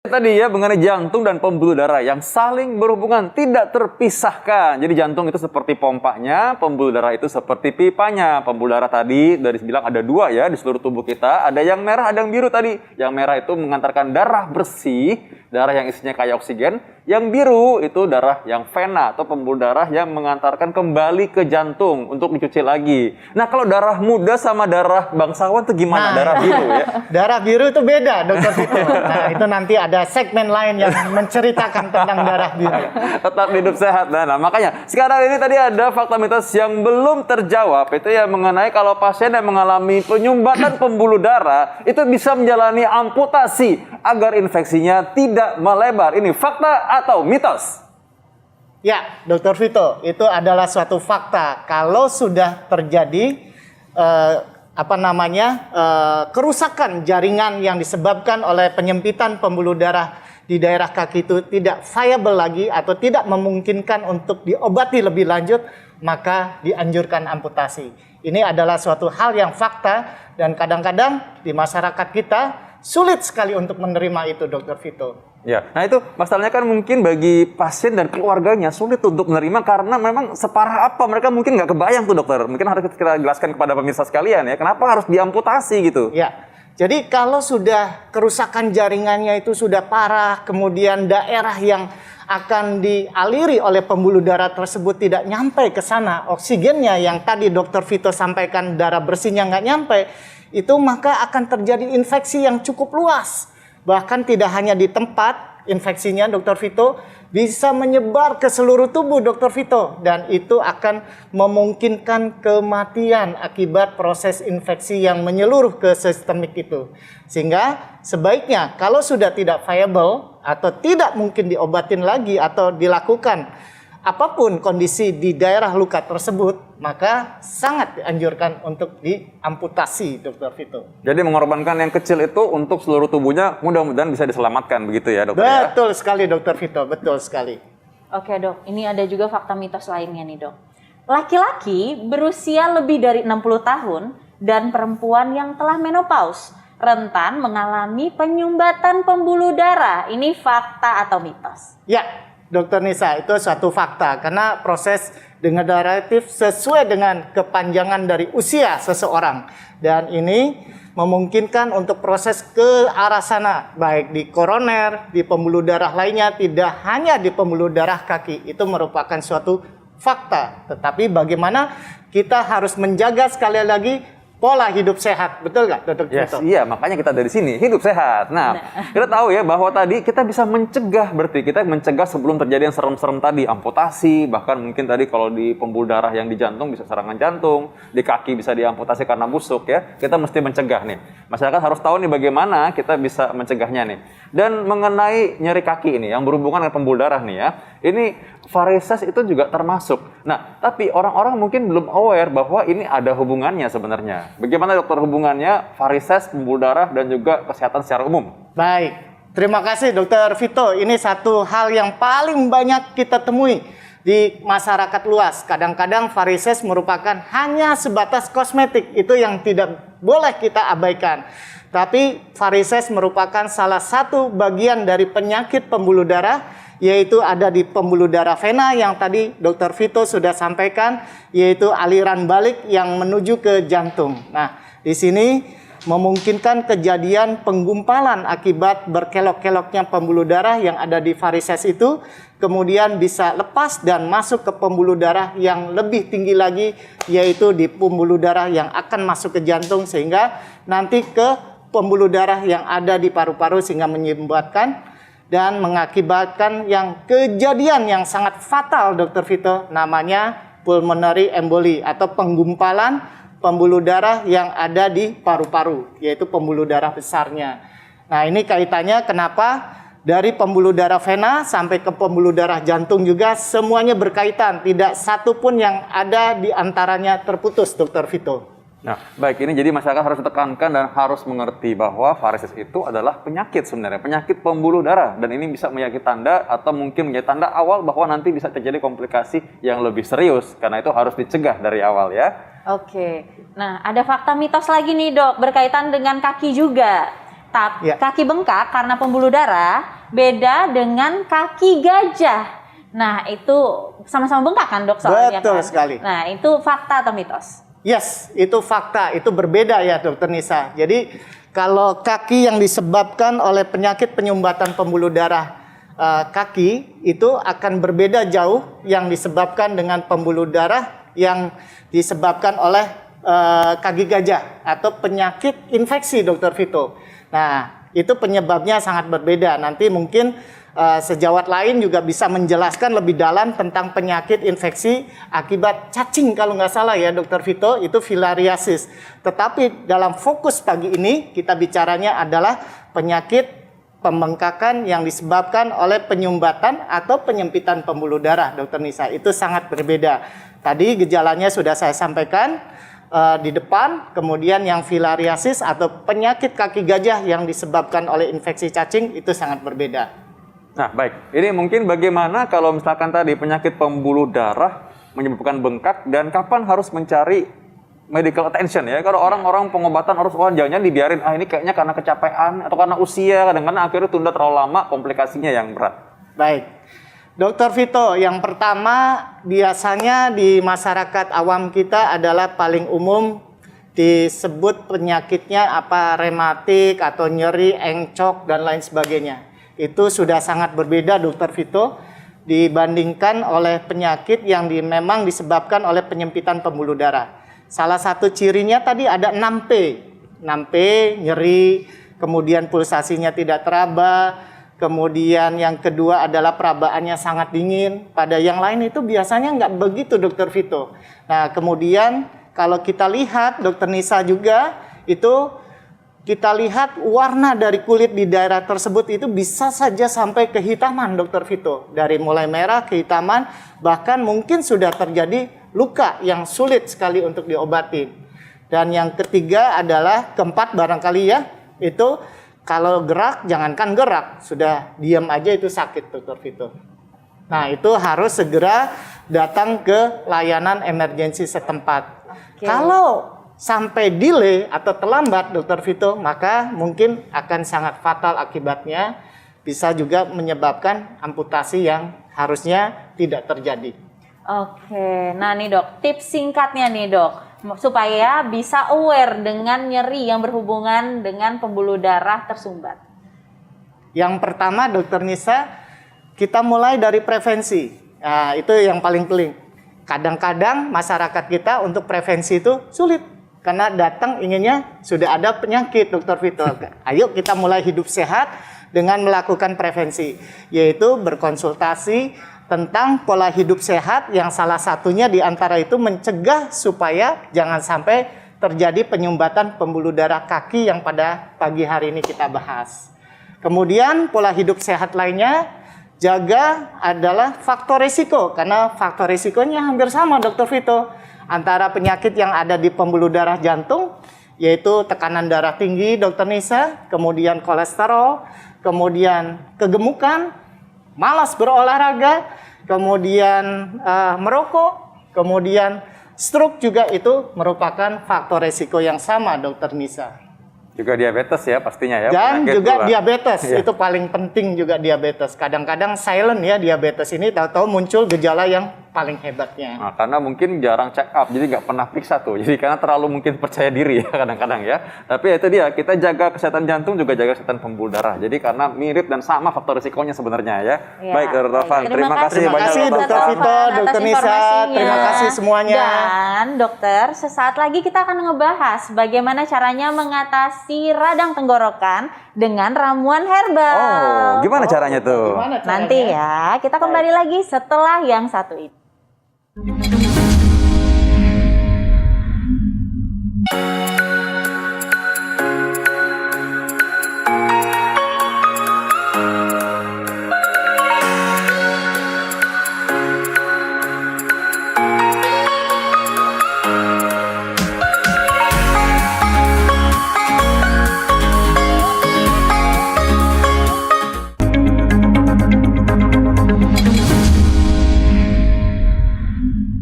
Tadi ya mengenai jantung dan pembuluh darah yang saling berhubungan, tidak terpisahkan. Jadi jantung itu seperti pompanya, pembuluh darah itu seperti pipanya. Pembuluh darah tadi dari bilang ada dua ya di seluruh tubuh kita. Ada yang merah, ada yang biru tadi. Yang merah itu mengantarkan darah bersih, darah yang isinya kayak oksigen. Yang biru itu darah yang vena atau pembuluh darah yang mengantarkan kembali ke jantung untuk dicuci lagi. Nah kalau darah muda sama darah bangsawan itu gimana? Darah biru ya? Darah biru itu beda, Dokter Vito. Nah itu nanti ada segmen lain yang menceritakan tentang darah biru. Tetap hidup sehat. Nah, makanya sekarang ini tadi ada fakta mitos yang belum terjawab. Itu ya mengenai kalau pasien yang mengalami penyumbatan pembuluh darah itu bisa menjalani amputasi agar infeksinya tidak melebar. Ini fakta atau mitos? Ya, Dokter Vito, itu adalah suatu fakta. Kalau sudah terjadi kerusakan jaringan yang disebabkan oleh penyempitan pembuluh darah di daerah kaki itu tidak viable lagi atau tidak memungkinkan untuk diobati lebih lanjut, maka dianjurkan amputasi. Ini adalah suatu hal yang fakta dan kadang-kadang di masyarakat kita sulit sekali untuk menerima itu, Dokter Vito. Ya, nah itu masalahnya kan mungkin bagi pasien dan keluarganya sulit untuk menerima karena memang separah apa mereka mungkin nggak kebayang tuh dokter. Mungkin harus kita jelaskan kepada pemirsa sekalian ya, kenapa harus diamputasi gitu? Ya, jadi kalau sudah kerusakan jaringannya itu sudah parah, kemudian daerah yang akan dialiri oleh pembuluh darah tersebut tidak nyampe ke sana, oksigennya yang tadi Dokter Vito sampaikan darah bersihnya nggak nyampe, itu maka akan terjadi infeksi yang cukup luas. Bahkan tidak hanya di tempat infeksinya, Dokter Vito, bisa menyebar ke seluruh tubuh, Dokter Vito. Dan itu akan memungkinkan kematian akibat proses infeksi yang menyeluruh ke sistemik itu. Sehingga sebaiknya kalau sudah tidak viable atau tidak mungkin diobatin lagi atau dilakukan apapun kondisi di daerah luka tersebut, maka sangat dianjurkan untuk diamputasi, Dokter Vito. Jadi mengorbankan yang kecil itu untuk seluruh tubuhnya, mudah-mudahan bisa diselamatkan, begitu ya dokter? Betul sekali, Dokter Vito, betul sekali. Oke dok, ini ada juga fakta mitos lainnya nih dok. Laki-laki berusia lebih dari 60 tahun dan perempuan yang telah menopause rentan mengalami penyumbatan pembuluh darah. Ini fakta atau mitos? Ya, Dokter Nisa, itu suatu fakta karena proses degeneratif sesuai dengan kepanjangan dari usia seseorang dan ini memungkinkan untuk proses ke arah sana baik di koroner, di pembuluh darah lainnya, tidak hanya di pembuluh darah kaki. Itu merupakan suatu fakta, tetapi bagaimana kita harus menjaga sekali lagi pola hidup sehat, betul nggak, Dokter Vito? Iya, makanya kita dari sini hidup sehat. Nah, kita tahu ya bahwa tadi kita bisa mencegah, berarti kita mencegah sebelum terjadi yang serem-serem tadi, amputasi, bahkan mungkin tadi kalau di pembuluh darah yang di jantung bisa serangan jantung, di kaki bisa diamputasi karena busuk ya. Kita mesti mencegah nih. Masyarakat harus tahu nih bagaimana kita bisa mencegahnya nih. Dan mengenai nyeri kaki ini yang berhubungan dengan pembuluh darah nih ya, ini varises itu juga termasuk. Nah, tapi orang-orang mungkin belum aware bahwa ini ada hubungannya sebenarnya. Bagaimana dokter hubungannya varises, pembuluh darah, dan juga kesehatan secara umum? Baik, terima kasih Dokter Vito. Ini satu hal yang paling banyak kita temui di masyarakat luas. Kadang-kadang varises merupakan hanya sebatas kosmetik. Itu yang tidak boleh kita abaikan. Tapi varises merupakan salah satu bagian dari penyakit pembuluh darah, yaitu ada di pembuluh darah vena yang tadi Dokter Vito sudah sampaikan, yaitu aliran balik yang menuju ke jantung. Nah, di sini memungkinkan kejadian penggumpalan akibat berkelok-keloknya pembuluh darah yang ada di varises itu, kemudian bisa lepas dan masuk ke pembuluh darah yang lebih tinggi lagi, yaitu di pembuluh darah yang akan masuk ke jantung, sehingga nanti ke pembuluh darah yang ada di paru-paru sehingga menyumbatkan dan mengakibatkan yang kejadian yang sangat fatal, Dokter Vito, namanya pulmonary emboli atau penggumpalan pembuluh darah yang ada di paru-paru, yaitu pembuluh darah besarnya. Nah, ini kaitannya kenapa dari pembuluh darah vena sampai ke pembuluh darah jantung juga semuanya berkaitan, tidak satu pun yang ada di antaranya terputus, Dokter Vito. Nah, baik, ini jadi masyarakat harus ditekankan dan harus mengerti bahwa varises itu adalah penyakit sebenarnya, penyakit pembuluh darah, dan ini bisa menjadi tanda atau mungkin menjadi tanda awal bahwa nanti bisa terjadi komplikasi yang lebih serius, karena itu harus dicegah dari awal ya. Oke, nah ada fakta mitos lagi nih dok, berkaitan dengan kaki juga. Tapi Ya. kaki bengkak karena pembuluh darah beda dengan kaki gajah. Nah, itu sama-sama bengkak kan, Dok, soalnya Betul kan? sekali. Nah, itu fakta atau mitos? Yes, itu fakta, itu berbeda ya Dokter Nisa. Jadi kalau kaki yang disebabkan oleh penyakit penyumbatan pembuluh darah kaki itu akan berbeda jauh yang disebabkan dengan pembuluh darah yang disebabkan oleh kaki gajah atau penyakit infeksi, Dokter Vito. Nah, itu penyebabnya sangat berbeda. Nanti mungkin sejawat lain juga bisa menjelaskan lebih dalam tentang penyakit infeksi akibat cacing kalau nggak salah ya Dokter Vito, itu filariasis. Tetapi dalam fokus pagi ini kita bicaranya adalah penyakit pembengkakan yang disebabkan oleh penyumbatan atau penyempitan pembuluh darah, Dokter Nisa. Itu sangat berbeda. Tadi gejalanya sudah saya sampaikan di depan, kemudian yang filariasis atau penyakit kaki gajah yang disebabkan oleh infeksi cacing itu sangat berbeda. Nah, baik. Ini mungkin bagaimana kalau misalkan tadi penyakit pembuluh darah menyebabkan bengkak dan kapan harus mencari medical attention ya? Kalau orang-orang pengobatan harus jangan-jangan dibiarin, ini kayaknya karena kecapean atau karena usia, kadang-kadang akhirnya tunda terlalu lama, komplikasinya yang berat. Baik. Dokter Vito, yang pertama biasanya di masyarakat awam kita adalah paling umum disebut penyakitnya apa rematik atau nyeri, encok dan lain sebagainya. Itu sudah sangat berbeda Dokter Vito dibandingkan oleh penyakit yang memang disebabkan oleh penyempitan pembuluh darah. Salah satu cirinya tadi ada 6P. 6P, nyeri, kemudian pulsasinya tidak teraba, kemudian yang kedua adalah perabaannya sangat dingin. Pada yang lain itu biasanya nggak begitu Dokter Vito. Nah kemudian kalau kita lihat Dokter Nisa juga itu kita lihat warna dari kulit di daerah tersebut itu bisa saja sampai kehitaman Dokter Vito. Dari mulai merah kehitaman bahkan mungkin sudah terjadi luka yang sulit sekali untuk diobatin. Dan yang ketiga adalah keempat barangkali ya itu kalau gerak, jangankan gerak, sudah diam aja itu sakit, Dokter Vito. Nah, itu harus segera datang ke layanan emergensi setempat. Oke. Kalau sampai delay atau terlambat, Dokter Vito, maka mungkin akan sangat fatal akibatnya. Bisa juga menyebabkan amputasi yang harusnya tidak terjadi. Oke, nah nih Dok, tips singkatnya nih Dok, supaya bisa aware dengan nyeri yang berhubungan dengan pembuluh darah tersumbat. Yang pertama Dokter Nisa, kita mulai dari prevensi. Nah, itu yang paling penting. Kadang-kadang masyarakat kita untuk prevensi itu sulit. Karena datang inginnya sudah ada penyakit Dokter Vito. Ayo kita mulai hidup sehat dengan melakukan prevensi. Yaitu berkonsultasi tentang pola hidup sehat yang salah satunya di antara itu mencegah supaya jangan sampai terjadi penyumbatan pembuluh darah kaki yang pada pagi hari ini kita bahas. Kemudian pola hidup sehat lainnya jaga adalah faktor risiko karena faktor risikonya hampir sama Dokter Vito antara penyakit yang ada di pembuluh darah jantung yaitu tekanan darah tinggi Dokter Nisa, kemudian kolesterol, kemudian kegemukan, malas berolahraga, kemudian merokok, kemudian stroke juga itu merupakan faktor resiko yang sama Dokter Nisa. Juga diabetes ya pastinya ya. Dan penyakit juga gula. diabetes, Iya. itu paling penting juga diabetes. Kadang-kadang silent ya diabetes ini, tahu-tahu muncul gejala yang paling hebatnya. Nah, karena mungkin jarang check up, jadi nggak pernah periksa tuh. Jadi karena terlalu mungkin percaya diri ya kadang-kadang ya. Tapi itu dia, kita jaga kesehatan jantung juga jaga kesehatan pembuluh darah. Jadi karena mirip dan sama faktor risikonya sebenarnya ya. Ya, Baik, Dr. Taufan. Terima kasih Terima banyak kasih, Dr. Dr. Taufan. Vito, atas Dr. Nisa. informasinya. Terima kasih semuanya. Dan dokter, sesaat lagi kita akan ngebahas bagaimana caranya mengatasi radang tenggorokan dengan ramuan herbal. Oh, gimana caranya tuh? Gimana caranya? Nanti ya, kita kembali lagi setelah yang satu ini.